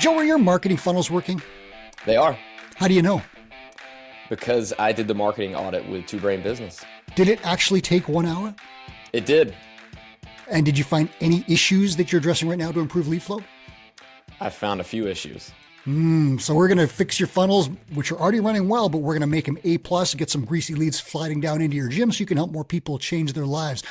Joe, are your marketing funnels working? They are, How do you know? because I did the marketing audit with Two Brain Business. Did it actually take 1 hour? It did. And did you find any issues that you're addressing right now to improve lead flow? I found a few issues. So we're going to fix your funnels, which are already running well, but we're going to make them A+, get some greasy leads sliding down into your gym so you can help more people change their lives.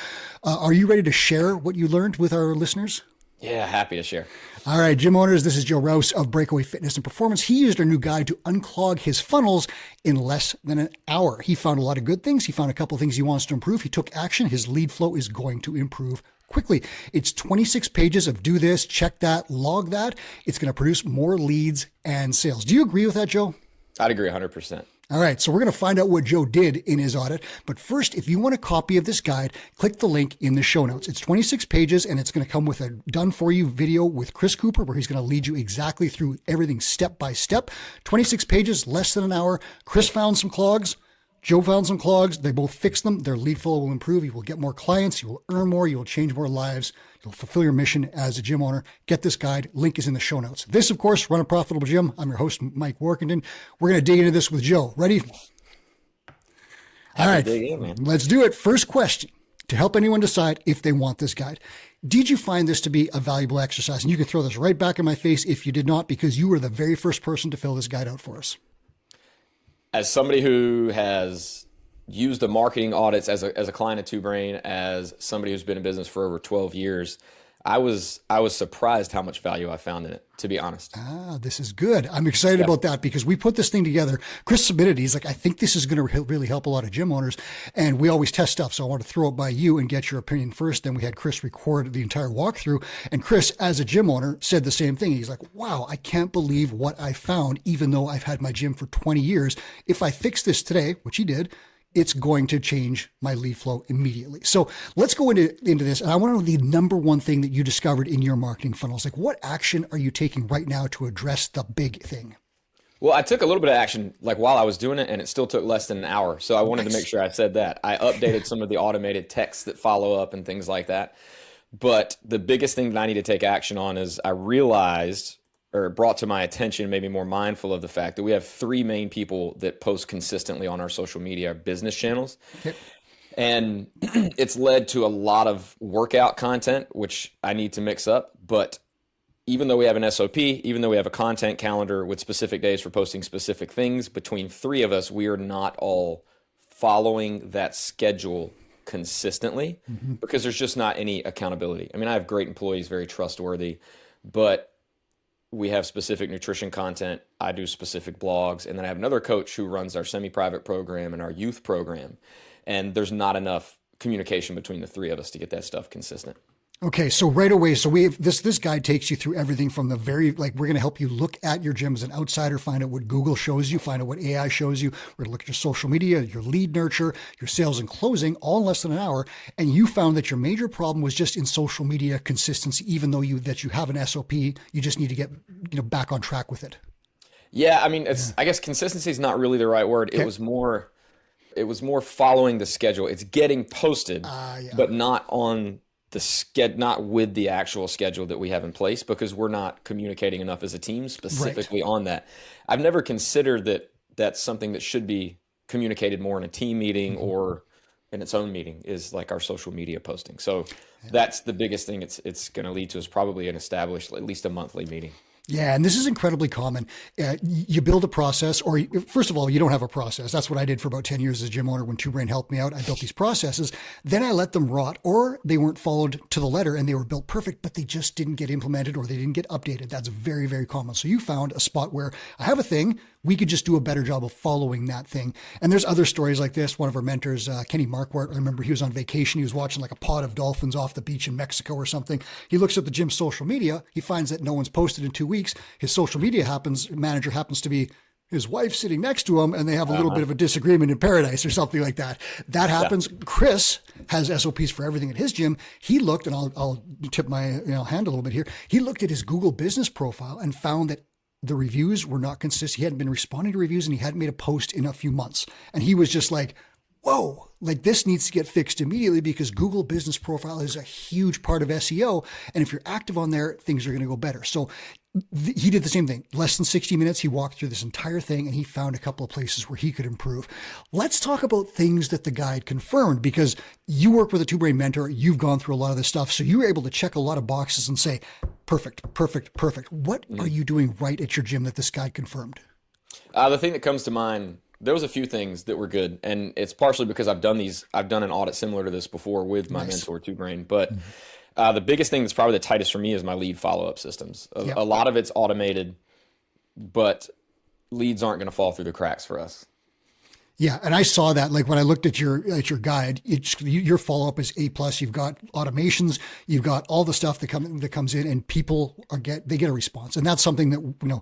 Are you ready to share what you learned with our listeners? Yeah, happy to share. All right, gym owners, this is Joe Rouse of Breakaway Fitness and Performance. He used our new guide to unclog his funnels in less than an hour. He found a lot of good things. He found a couple of things he wants to improve. He took action. His lead flow is going to improve quickly. It's 26 pages of do this, check that, log that. It's going to produce more leads and sales. Do you agree with that, Joe? I'd agree 100%. All right, so we're going to find out what Joe did in his audit. But first, if you want a copy of this guide, click the link in the show notes. It's 26 pages, and it's going to come with a done-for-you video with Chris Cooper, where he's going to lead you exactly through everything step by step. 26 pages, less than an hour. Chris found some clogs. Joe found some clogs. They both fixed them. Their lead flow will improve. You will get more clients. You will earn more. You will change more lives. You'll fulfill your mission as a gym owner. Get this guide. Link is in the show notes. This, of course, Run a Profitable Gym. I'm your host, Mike Warkentin. We're going to dig into this with Joe. Ready? All right. Let's do it. First question to help anyone decide if they want this guide. Did you find this to be a valuable exercise? And you can throw this right back in my face if you did not, because you were the very first person to fill this guide out for us. As somebody who has used the marketing audits as a client of Two Brain, as somebody who's been in business for over 12 years, I was surprised how much value I found in it, to be honest. This is good. I'm excited about that because we put this thing together. Chris submitted. He's like, I think this is going to really help a lot of gym owners. And we always test stuff. So I want to throw it by you and get your opinion first. Then we had Chris record the entire walkthrough. And Chris, as a gym owner, said the same thing. He's like, wow, I can't believe what I found, even though I've had my gym for 20 years. If I fix this today, which he did, it's going to change my lead flow immediately. So let's go into this. And I want to know the number one thing that you discovered in your marketing funnels. Like, what action are you taking right now to address the big thing? Well, I took a little bit of action like while I was doing it, and it still took less than an hour. So I wanted to make sure I said that. I updated some of the automated texts that follow up and things like that. But the biggest thing that I need to take action on is I realized, or brought to my attention, maybe more mindful of the fact that we have three main people that post consistently on our social media business channels. Okay. And it's led to a lot of workout content, which I need to mix up. But even though we have an SOP, even though we have a content calendar with specific days for posting specific things, between three of us, we are not all following that schedule consistently because there's just not any accountability. I mean, I have great employees, very trustworthy, but we have specific nutrition content. I do specific blogs. And then I have another coach who runs our semi-private program and our youth program. And there's not enough communication between the three of us to get that stuff consistent. Okay, so right away, so we have this guide takes you through everything from the we're going to help you look at your gym as an outsider, find out what Google shows you, find out what AI shows you. We're going to look at your social media, your lead nurture, your sales and closing, all in less than an hour. And you found that your major problem was just in social media consistency, even though you have an SOP, you just need to get back on track with it. Yeah, I mean, I guess consistency is not really the right word. Okay. It was more following the schedule. It's getting posted, but not on not with the actual schedule that we have in place, because we're not communicating enough as a team specifically on that. I've never considered that that's something that should be communicated more in a team meeting or in its own meeting, is like our social media posting. So that's the biggest thing it's going to lead to, is probably an established, at least a monthly meeting. Yeah, and this is incredibly common. You build a process, or first of all, you don't have a process. That's what I did for about 10 years as a gym owner. When Two Brain helped me out, I built these processes. Then I let them rot, or they weren't followed to the letter and they were built perfect, but they just didn't get implemented or they didn't get updated. That's very, very common. So you found a spot where I have a thing. We could just do a better job of following that thing. And there's other stories like this. One of our mentors, Kenny Markwart, I remember he was on vacation. He was watching like a pod of dolphins off the beach in Mexico or something. He looks at the gym's social media. He finds that no one's posted in 2 weeks. His social media manager happens to be his wife sitting next to him, and they have a little bit of a disagreement in paradise or something like that. That happens. Yeah. Chris has SOPs for everything at his gym. He looked, and I'll tip my hand a little bit here. He looked at his Google business profile and found that the reviews were not consistent. He hadn't been responding to reviews, and he hadn't made a post in a few months. And he was just like, whoa, like this needs to get fixed immediately because Google Business Profile is a huge part of SEO. And if you're active on there, things are going to go better. So he did the same thing. Less than 60 minutes, he walked through this entire thing and he found a couple of places where he could improve. Let's talk about things that the guide confirmed, because you work with a two-brain mentor. You've gone through a lot of this stuff. So you were able to check a lot of boxes and say, perfect, perfect, perfect. What are you doing right at your gym that this guide confirmed? The thing that comes to mind, there was a few things that were good, and it's partially because I've done an audit similar to this before with my mentor, Two Brain. But the biggest thing that's probably the tightest for me is my lead follow-up systems. A lot of it's automated, but leads aren't going to fall through the cracks for us. Yeah, and I saw that. Like when I looked at your guide, your follow up is A+. You've got automations, you've got all the stuff that comes in, and people get a response, and that's something that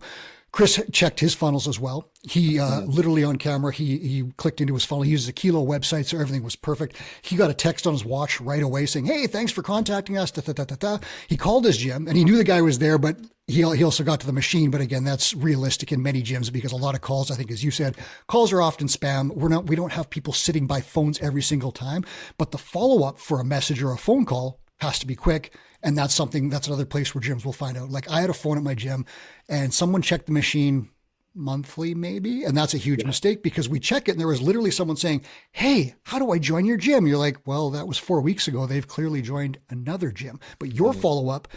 Chris checked his funnels as well. He literally on camera, he clicked into his funnel. He uses a Kilo website, so everything was perfect. He got a text on his watch right away saying, "Hey, thanks for contacting us." Da, da, da, da, da. He called his gym, and he knew the guy was there, but he also got to the machine. But again, that's realistic in many gyms because a lot of calls, I think, as you said, calls are often spam. We don't have people sitting by phones every single time, but the follow up for a message or a phone call has to be quick. And that's another place where gyms will find out. Like I had a phone at my gym and someone checked the machine monthly maybe. And that's a huge mistake because we check it and there was literally someone saying, "Hey, how do I join your gym?" You're like, well, that was 4 weeks ago. They've clearly joined another gym. But your follow-up,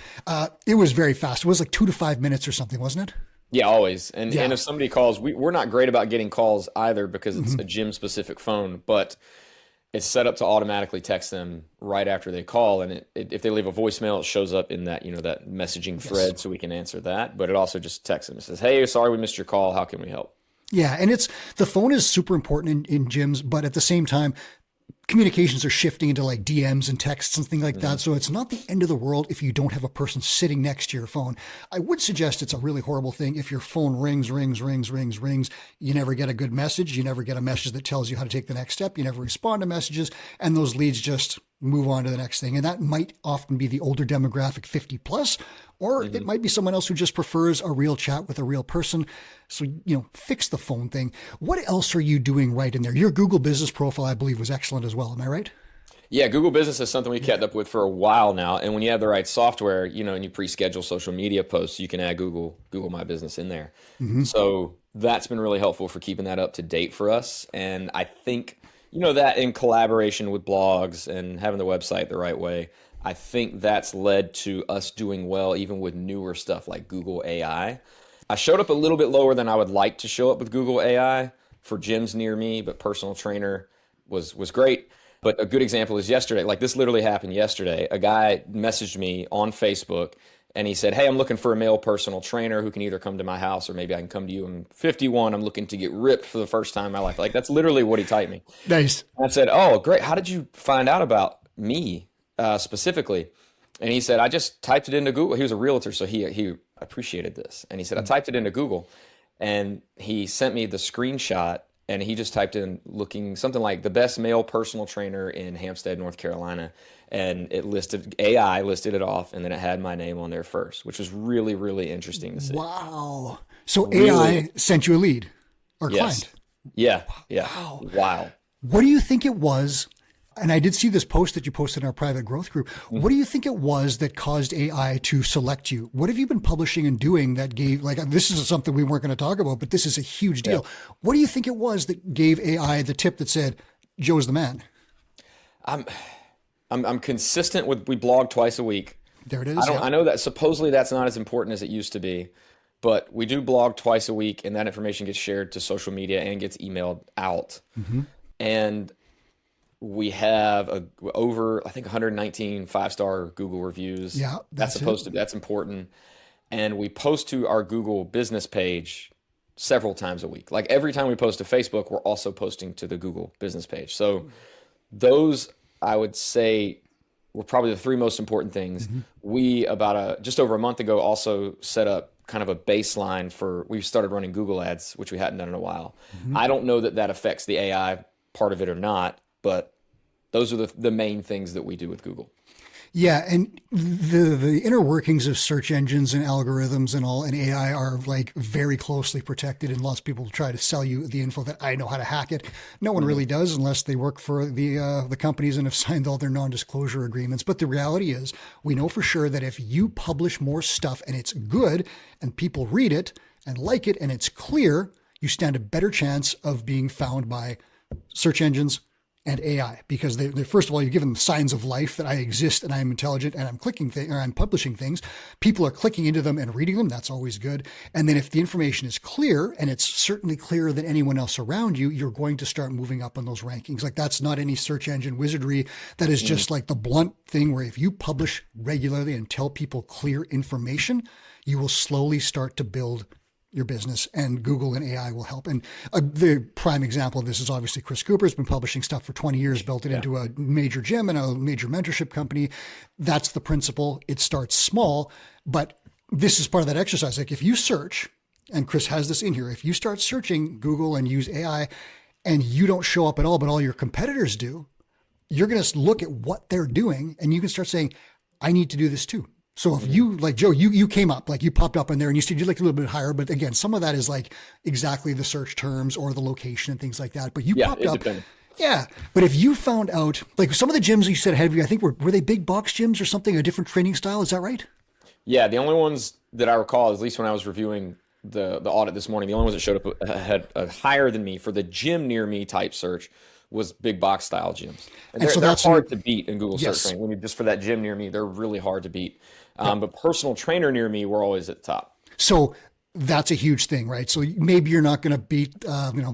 it was very fast. It was like 2 to 5 minutes or something, wasn't it? Yeah, always. And if somebody calls, we're not great about getting calls either because it's a gym specific phone, but it's set up to automatically text them right after they call. And if they leave a voicemail, it shows up in that, that messaging thread so we can answer that. But it also just texts them. It says, "Hey, sorry we missed your call. How can we help?" Yeah. And the phone is super important in gyms, but at the same time, communications are shifting into like DMs and texts and things like that. So it's not the end of the world if you don't have a person sitting next to your phone. I would suggest it's a really horrible thing if your phone rings. You never get a good message. You never get a message that tells you how to take the next step. You never respond to messages, and those leads just move on to the next thing. And that might often be the older demographic, 50 plus, or it might be someone else who just prefers a real chat with a real person. So, fix the phone thing. What else are you doing right in there? Your Google Business Profile, I believe, was excellent as well. Am I right? Yeah, Google Business is something we kept up with for a while now. And when you have the right software, and you pre-schedule social media posts, you can add Google My Business in there. So that's been really helpful for keeping that up to date for us. And I think, that in collaboration with blogs and having the website the right way, I think that's led to us doing well even with newer stuff like Google AI. I showed up a little bit lower than I would like to show up with Google AI for gyms near me, but personal trainer was great. But a good example is yesterday. Like this literally happened yesterday. A guy messaged me on Facebook and he said, "Hey, I'm looking for a male personal trainer who can either come to my house or maybe I can come to you. I'm 51. I'm looking to get ripped for the first time in my life." Like that's literally what he typed me. Nice. And I said, "Oh, great. How did you find out about me specifically?" And he said, "I just typed it into Google." He was a realtor, so he appreciated this. And he said, "I typed it into Google." And he sent me the screenshot, and he just typed in looking something like the best male personal trainer in Hampstead, North Carolina. And AI listed it off, and then it had my name on there first, which was really, really interesting to see. Wow. So really? AI sent you a lead or client? Yeah. Wow. What do you think it was? And I did see this post that you posted in our private growth group. What do you think it was that caused AI to select you? What have you been publishing and doing that gave, this is something we weren't going to talk about, but this is a huge deal. Yeah. What do you think it was that gave AI the tip that said, "Joe's the man"? I'm consistent with, we blog twice a week. There it is. I know that supposedly that's not as important as it used to be, but we do blog twice a week, and that information gets shared to social media and gets emailed out. And we have over, I think, 119 5-star Google reviews. Yeah, that's important. And we post to our Google business page several times a week. Like every time we post to Facebook, we're also posting to the Google business page. So those, I would say, were probably the three most important things. We, just over a month ago, also set up kind of a baseline we started running Google ads, which we hadn't done in a while. I don't know that affects the AI part of it or not, but those are the main things that we do with Google. Yeah, and the inner workings of search engines and algorithms and all and AI are like very closely protected, and lots of people try to sell you the info that I know how to hack it. No one really does unless they work for the companies and have signed all their non-disclosure agreements. But the reality is, we know for sure that if you publish more stuff and it's good and people read it and like it and it's clear, you stand a better chance of being found by search engines and AI, because they first of all, you give them signs of life that I exist and I'm intelligent and I'm I'm publishing things. People are clicking into them and reading them. That's always good. And then if the information is clear, and it's certainly clearer than anyone else around you, you're going to start moving up on those rankings. Like, that's not any search engine wizardry. That is just like the blunt thing where if you publish regularly and tell people clear information, you will slowly start to build your business, and Google and AI will help. And the prime example of this is obviously Chris Cooper has been publishing stuff for 20 years, built it into a major gym and a major mentorship company. That's the principle. It starts small, but this is part of that exercise. Like, if you search, and Chris has this in here, if you start searching Google and use AI and you don't show up at all, but all your competitors do, you're going to look at what they're doing and you can start saying, I need to do this too. So if you, like Joe, you came up, like you popped up in there and you said you'd like a little bit higher, but again, some of that is like exactly the search terms or the location and things like that. But you popped up. Depends. Yeah. But if you found out, like some of the gyms you said ahead of you, I think were they big box gyms or something, a different training style? Is that right? Yeah. The only ones that I recall, at least when I was reviewing the audit this morning, the only ones that showed up had higher than me for the gym near me type search was big box style gyms. And so that's hard to beat in Google search ranking. When you just for that gym near me, they're really hard to beat. But personal trainer near me, we're always at the top. So that's a huge thing, right? So maybe you're not going to beat,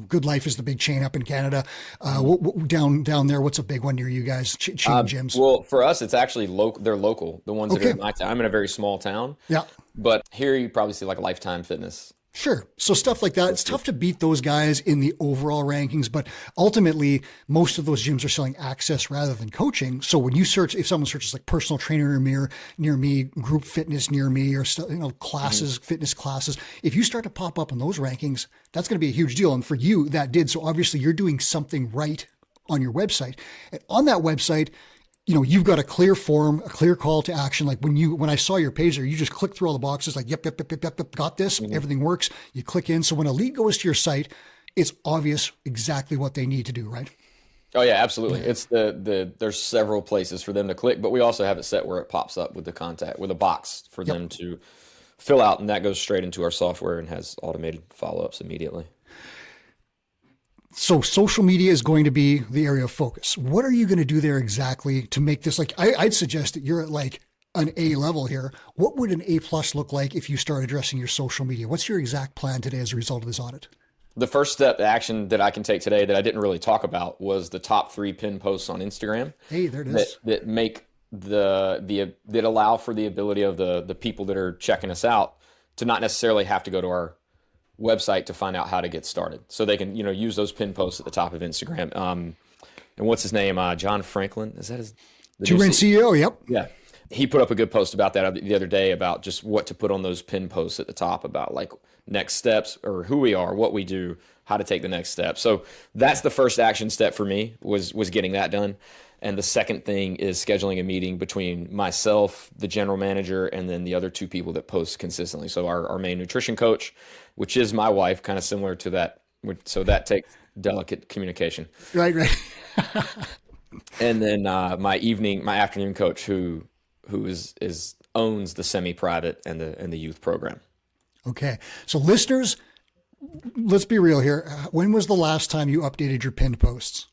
Good Life is the big chain up in Canada. Down there, what's a big one near you guys? Chain gyms? Well, for us, it's actually local. They're local. The ones that are in my town. I'm in a very small town. Yeah. But here you probably see like Lifetime Fitness. Sure. So stuff like that, it's tough to beat those guys in the overall rankings, but ultimately most of those gyms are selling access rather than coaching. So when you search, if someone searches like personal trainer near me, group fitness near me, or classes, fitness classes, if you start to pop up in those rankings, that's going to be a huge deal. And for you, that did. So obviously you're doing something right on your website. And on that website, you've got a clear form, a clear call to action. Like when I saw your page there, you just click through all the boxes like, yep, got this. Everything works. You click in. So when a lead goes to your site, it's obvious exactly what they need to do, right? Oh yeah, absolutely. It's there's several places for them to click, but we also have it set where it pops up with with a box for them to fill out. And that goes straight into our software and has automated follow-ups immediately. So social media is going to be the area of focus. What are you going to do there exactly to make this like, I'd suggest that you're at like an A level here. What would an A plus look like if you start addressing your social media? What's your exact plan today as a result of this audit? The first step action that I can take today that I didn't really talk about was the top 3 pin posts on Instagram. Hey, there it is. That make that allow for the ability of the people that are checking us out to not necessarily have to go to our website to find out how to get started. So they can, use those pin posts at the top of Instagram. And what's his name? John Franklin. Is that his? Two-brain CEO. Yep. Yeah. He put up a good post about that the other day about just what to put on those pin posts at the top about like next steps or who we are, what we do, how to take the next step. So that's the first action step for me was getting that done. And the second thing is scheduling a meeting between myself, the general manager, and then the other 2 people that post consistently. So our main nutrition coach, which is my wife, kind of similar to that. So that takes delicate communication. Right. And then my afternoon coach who owns the semi-private and the youth program. Okay. So listeners, let's be real here. When was the last time you updated your pinned posts?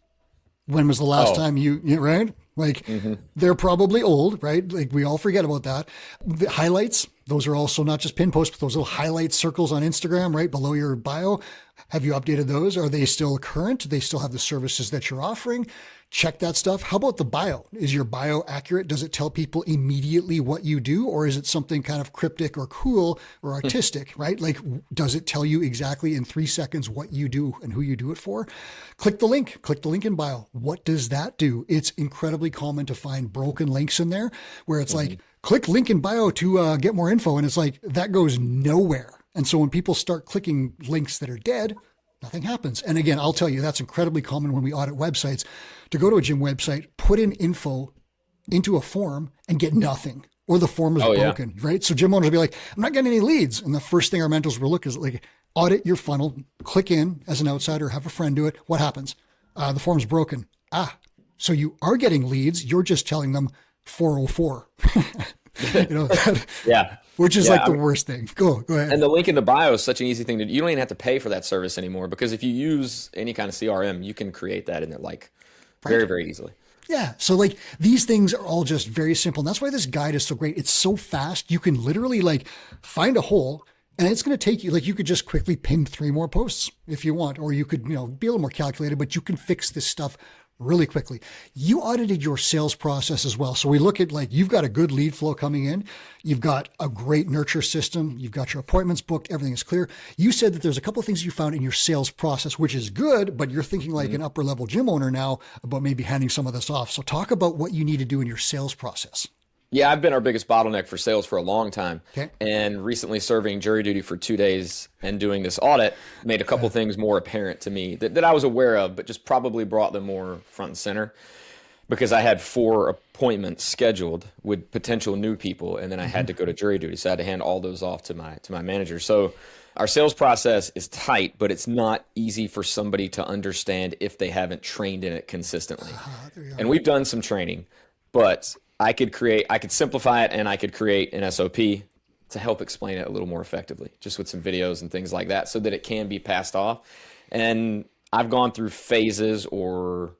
When was the last time right? Like they're probably old, right? Like we all forget about that. The highlights, those are also not just pin posts, but those little highlight circles on Instagram, right below your bio. Have you updated those? Are they still current? Do they still have the services that you're offering? Check that stuff. How about the bio? Is your bio accurate? Does it tell people immediately what you do? Or is it something kind of cryptic or cool or artistic, right? Like, does it tell you exactly in 3 seconds what you do and who you do it for? Click the link in bio. What does that do? It's incredibly common to find broken links in there where it's like, click link in bio to get more info. And it's like, that goes nowhere. And so when people start clicking links that are dead, nothing happens. And again, I'll tell you, that's incredibly common when we audit websites. To go to a gym website, put in info into a form and get nothing, or the form is Oh yeah. broken, right? So gym owners will be like, I'm not getting any leads. And the first thing our mentors will look is like, audit your funnel, click in as an outsider, have a friend do it. What happens? The form's broken. So you are getting leads. You're just telling them 404, Yeah. which is the worst thing. Go ahead. And the link in the bio is such an easy thing you don't even have to pay for that service anymore, because if you use any kind of CRM, you can create that in there very, very easily. Yeah. So these things are all just very simple. And that's why this guide is so great. It's so fast. You can literally find a hole, and it's going to take you, you could just quickly pin 3 more posts if you want, or you could, be a little more calculated, but you can fix this stuff really quickly. You audited your sales process as well. So we look at you've got a good lead flow coming in. You've got a great nurture system. You've got your appointments booked. Everything is clear. You said that there's a couple of things you found in your sales process, which is good, but you're thinking like an upper level gym owner now about maybe handing some of this off. So talk about what you need to do in your sales process. Yeah, I've been our biggest bottleneck for sales for a long time. Okay. And recently serving jury duty for 2 days and doing this audit made a couple things more apparent to me that I was aware of, but just probably brought them more front and center, because I had 4 appointments scheduled with potential new people, and then I had to go to jury duty. So I had to hand all those off to my manager. So our sales process is tight, but it's not easy for somebody to understand if they haven't trained in it consistently. And we've done some training, but I could simplify it, and I could create an SOP to help explain it a little more effectively, just with some videos and things like that, so that it can be passed off. And I've gone through phases or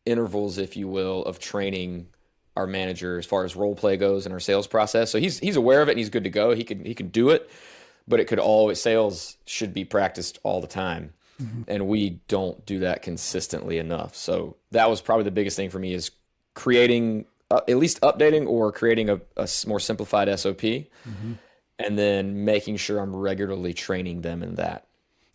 intervals, if you will, of training our manager as far as role play goes in our sales process. So he's aware of it and he's good to go. He can do it, but sales should be practiced all the time. Mm-hmm. And we don't do that consistently enough. So that was probably the biggest thing for me, is creating at least updating or creating a more simplified SOP, and then making sure I'm regularly training them in that.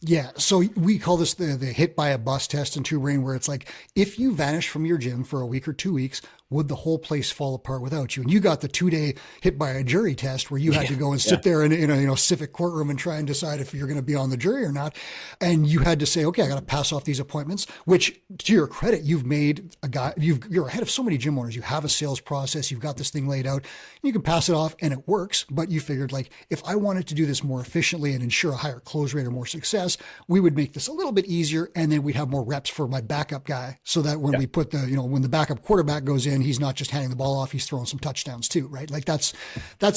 Yeah. So we call this the hit by a bus test in Two Brain, where it's like, if you vanish from your gym for a week or 2 weeks, would the whole place fall apart without you? And you got the 2-day hit by a jury test where you had to go and sit there in a civic courtroom and try and decide if you're going to be on the jury or not. And you had to say, okay, I got to pass off these appointments, which, to your credit, you've made you're ahead of so many gym owners. You have a sales process. You've got this thing laid out. You can pass it off and it works. But you figured, if I wanted to do this more efficiently and ensure a higher close rate or more success, we would make this a little bit easier. And then we'd have more reps for my backup guy, so that when we put when the backup quarterback goes in, he's not just handing the ball off, he's throwing some touchdowns too, right? That's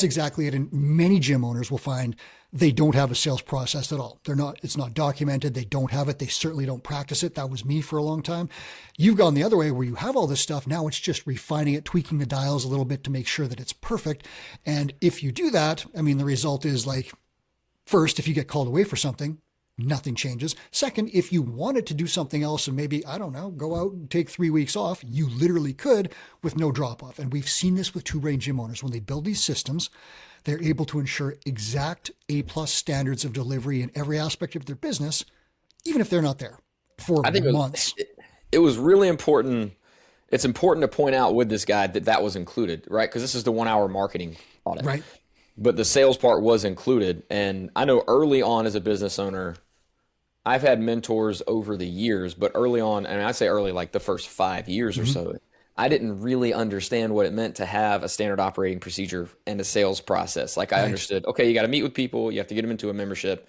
exactly it. And many gym owners will find they don't have a sales process at all. It's not documented. They don't have it. They certainly don't practice it. That was me for a long time. You've gone the other way, where you have all this stuff. Now it's just refining it, tweaking the dials a little bit to make sure that it's perfect. And if you do that, the result is first, if you get called away for something, nothing changes. Second, if you wanted to do something else and maybe, I don't know, go out and take 3 weeks off, you literally could with no drop off. And we've seen this with Two Brain gym owners. When they build these systems, they're able to ensure exact A+ standards of delivery in every aspect of their business, even if they're not there for months. It was really important. It's important to point out with this guide that was included, right? Because this is the 1-hour marketing audit. Right. But the sales part was included. And I know early on as a business owner, I've had mentors over the years, but early on, and I say early, the first 5 years or so, I didn't really understand what it meant to have a standard operating procedure and a sales process. I understood, okay, you got to meet with people, you have to get them into a membership,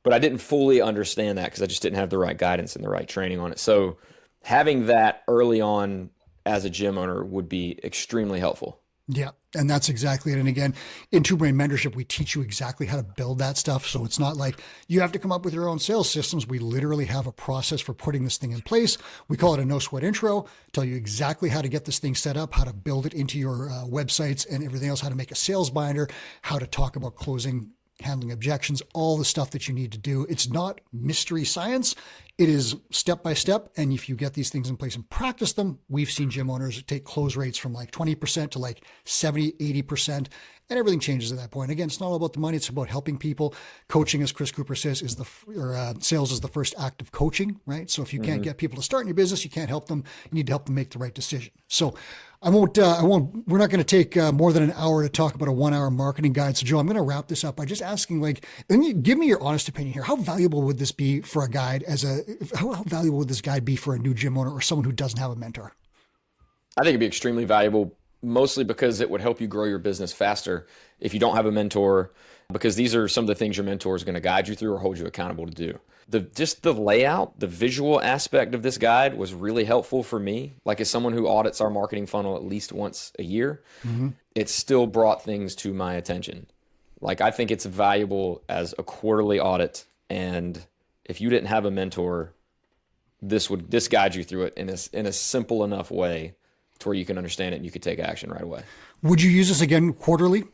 but I didn't fully understand that because I just didn't have the right guidance and the right training on it. So having that early on as a gym owner would be extremely helpful. Yeah. And that's exactly it. And again, in Two Brain Mentorship, we teach you exactly how to build that stuff. So it's not like you have to come up with your own sales systems. We literally have a process for putting this thing in place. We call it a no sweat intro, tell you exactly how to get this thing set up, how to build it into your websites and everything else, how to make a sales binder, how to talk about closing, handling objections, all the stuff that you need to do. It's not mystery science. It is step by step. And if you get these things in place and practice them, we've seen gym owners take close rates from 20% to 70, 80%. And everything changes at that point. Again, it's not all about the money. It's about helping people. Coaching, as Chris Cooper says, sales is the first act of coaching, right? So if you can't get people to start in your business, you can't help them. You need to help them make the right decision. So we're not going to take more than an hour to talk about a 1-hour marketing guide. So Joe, I'm going to wrap this up by just asking, give me your honest opinion here. How valuable would this be for a guide how valuable would this guide be for a new gym owner or someone who doesn't have a mentor? I think it'd be extremely valuable mostly because it would help you grow your business faster if you don't have a mentor, because these are some of the things your mentor is going to guide you through or hold you accountable to do. Just the layout, the visual aspect of this guide was really helpful for me. Like, as someone who audits our marketing funnel at least once a year, it still brought things to my attention. Like, I think it's valuable as a quarterly audit. And if you didn't have a mentor, this guide you through it in a simple enough way to where you can understand it and you could take action right away. Would you use this again quarterly?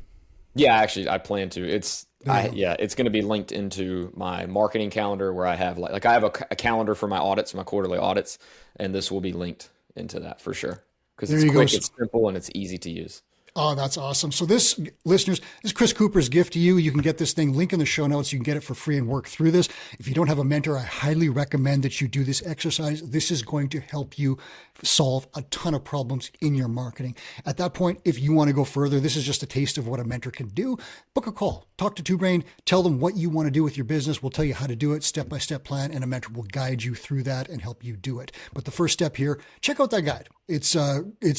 Yeah, actually, I plan to. It's going to be linked into my marketing calendar, where I have like I have a calendar for my audits, my quarterly audits, and this will be linked into that for sure, because it's quick, it's simple, and it's easy to use. Oh, that's awesome. So this, listeners, this is Chris Cooper's gift to you. You can get this thing, link in the show notes. You can get it for free and work through this. If you don't have a mentor, I highly recommend that you do this exercise. This is going to help you solve a ton of problems in your marketing. At that point, if you want to go further, this is just a taste of what a mentor can do. Book a call, talk to Two Brain, tell them what you want to do with your business. We'll tell you how to do it, step-by-step plan, and a mentor will guide you through that and help you do it. But the first step here, check out that guide. It's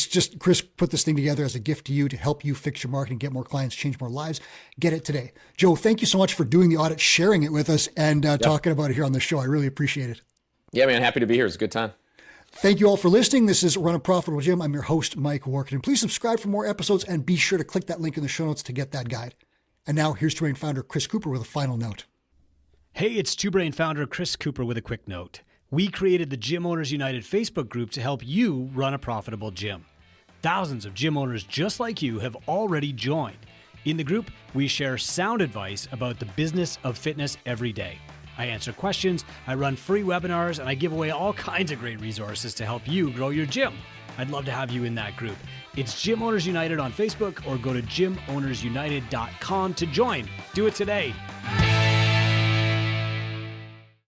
just Chris put this thing together as a gift to you to help you fix your marketing, get more clients, change more lives. Get it today. Joe, thank you so much for doing the audit, sharing it with us, and talking about it here on the show. I really appreciate it. Yeah, man. Happy to be here. It's a good time. Thank you all for listening. This is Run a Profitable Gym. I'm your host, Mike Warkentin. Please subscribe for more episodes and be sure to click that link in the show notes to get that guide. And now here's Two Brain founder Chris Cooper with a final note. Hey, it's Two Brain founder Chris Cooper with a quick note. We created the Gym Owners United Facebook group to help you run a profitable gym. Thousands of gym owners just like you have already joined. In the group, we share sound advice about the business of fitness every day. I answer questions, I run free webinars, and I give away all kinds of great resources to help you grow your gym. I'd love to have you in that group. It's Gym Owners United on Facebook, or go to gymownersunited.com to join. Do it today.